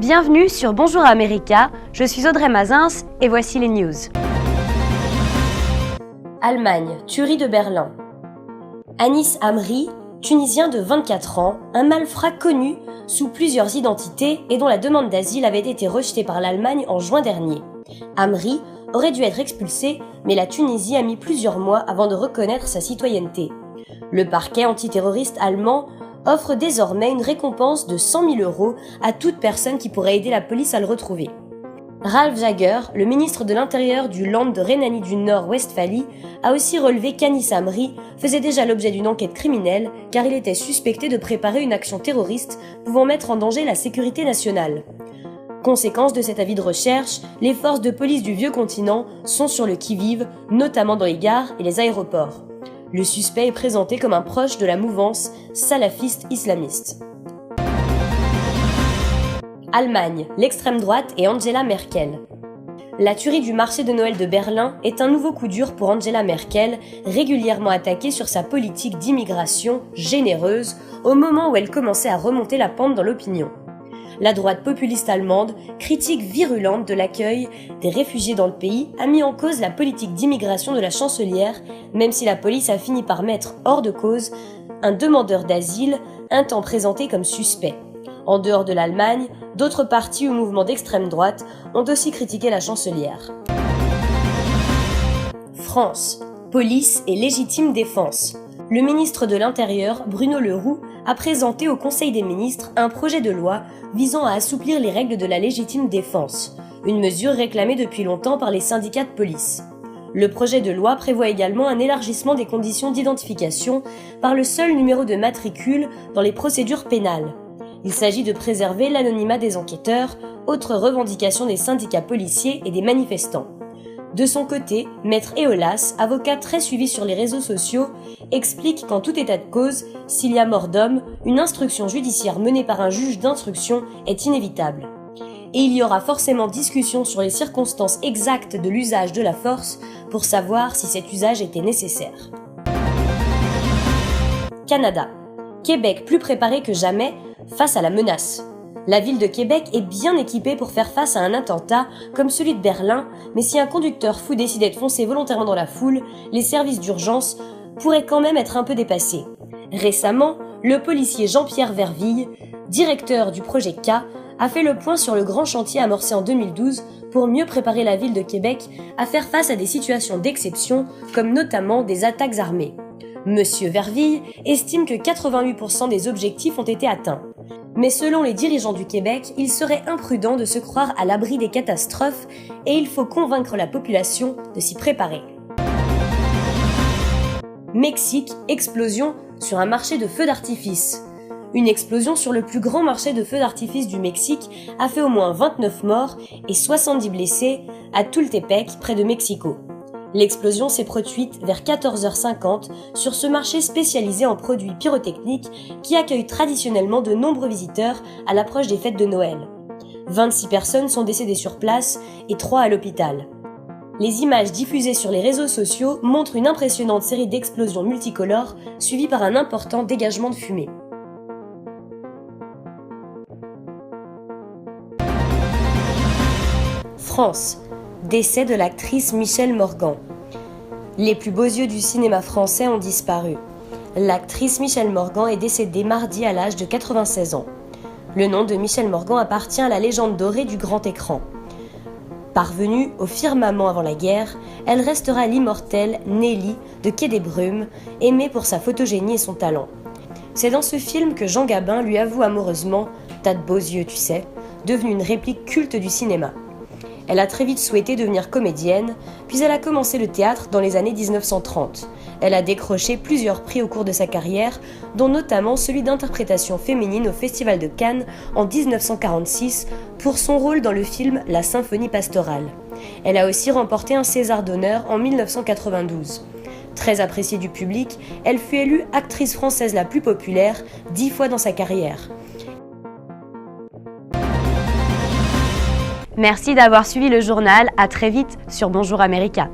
Bienvenue sur Bonjour America, je suis Audrey Mazins et voici les news. Allemagne, tuerie de Berlin. Anis Amri, Tunisien de 24 ans, un malfrat connu sous plusieurs identités et dont la demande d'asile avait été rejetée par l'Allemagne en juin dernier. Amri aurait dû être expulsé, mais la Tunisie a mis plusieurs mois avant de reconnaître sa citoyenneté. Le parquet antiterroriste allemand offre désormais une récompense de 100 000 € à toute personne qui pourrait aider la police à le retrouver. Ralf Jager, le ministre de l'Intérieur du Land de Rhénanie du Nord-Westphalie, a aussi relevé qu'Anis Amri faisait déjà l'objet d'une enquête criminelle car il était suspecté de préparer une action terroriste pouvant mettre en danger la sécurité nationale. Conséquence de cet avis de recherche, les forces de police du vieux continent sont sur le qui-vive, notamment dans les gares et les aéroports. Le suspect est présenté comme un proche de la mouvance salafiste islamiste. Allemagne, l'extrême droite et Angela Merkel. La tuerie du marché de Noël de Berlin est un nouveau coup dur pour Angela Merkel, régulièrement attaquée sur sa politique d'immigration généreuse au moment où elle commençait à remonter la pente dans l'opinion. La droite populiste allemande, critique virulente de l'accueil des réfugiés dans le pays, a mis en cause la politique d'immigration de la chancelière, même si la police a fini par mettre hors de cause un demandeur d'asile un temps présenté comme suspect. En dehors de l'Allemagne, d'autres partis ou mouvements d'extrême droite ont aussi critiqué la chancelière. France, police et légitime défense. Le ministre de l'Intérieur, Bruno Le Roux, a présenté au Conseil des ministres un projet de loi visant à assouplir les règles de la légitime défense, une mesure réclamée depuis longtemps par les syndicats de police. Le projet de loi prévoit également un élargissement des conditions d'identification par le seul numéro de matricule dans les procédures pénales. Il s'agit de préserver l'anonymat des enquêteurs, autre revendication des syndicats policiers et des manifestants. De son côté, Maître Eolas, avocat très suivi sur les réseaux sociaux, explique qu'en tout état de cause, s'il y a mort d'homme, une instruction judiciaire menée par un juge d'instruction est inévitable. Et il y aura forcément discussion sur les circonstances exactes de l'usage de la force pour savoir si cet usage était nécessaire. Canada. Québec plus préparé que jamais face à la menace. La ville de Québec est bien équipée pour faire face à un attentat comme celui de Berlin, mais si un conducteur fou décidait de foncer volontairement dans la foule, les services d'urgence pourraient quand même être un peu dépassés. Récemment, le policier Jean-Pierre Verville, directeur du projet K, a fait le point sur le grand chantier amorcé en 2012 pour mieux préparer la ville de Québec à faire face à des situations d'exception, comme notamment des attaques armées. Monsieur Verville estime que 88% des objectifs ont été atteints. Mais selon les dirigeants du Québec, il serait imprudent de se croire à l'abri des catastrophes et il faut convaincre la population de s'y préparer. Mexique, explosion sur un marché de feux d'artifice. Une explosion sur le plus grand marché de feux d'artifice du Mexique a fait au moins 29 morts et 70 blessés à Tultepec, près de Mexico. L'explosion s'est produite vers 14h50 sur ce marché spécialisé en produits pyrotechniques qui accueille traditionnellement de nombreux visiteurs à l'approche des fêtes de Noël. 26 personnes sont décédées sur place et 3 à l'hôpital. Les images diffusées sur les réseaux sociaux montrent une impressionnante série d'explosions multicolores suivies par un important dégagement de fumée. France. Décès de l'actrice Michèle Morgan. Les plus beaux yeux du cinéma français ont disparu. L'actrice Michèle Morgan est décédée mardi à l'âge de 96 ans. Le nom de Michèle Morgan appartient à la légende dorée du grand écran. Parvenue au firmament avant la guerre, elle restera l'immortelle Nelly de Quai des Brumes, aimée pour sa photogénie et son talent. C'est dans ce film que Jean Gabin lui avoue amoureusement « T'as de beaux yeux, tu sais », devenue une réplique culte du cinéma. Elle a très vite souhaité devenir comédienne, puis elle a commencé le théâtre dans les années 1930. Elle a décroché plusieurs prix au cours de sa carrière, dont notamment celui d'interprétation féminine au Festival de Cannes en 1946 pour son rôle dans le film La Symphonie pastorale. Elle a aussi remporté un César d'honneur en 1992. Très appréciée du public, elle fut élue actrice française la plus populaire 10 fois dans sa carrière. Merci d'avoir suivi le journal, à très vite sur Bonjour America.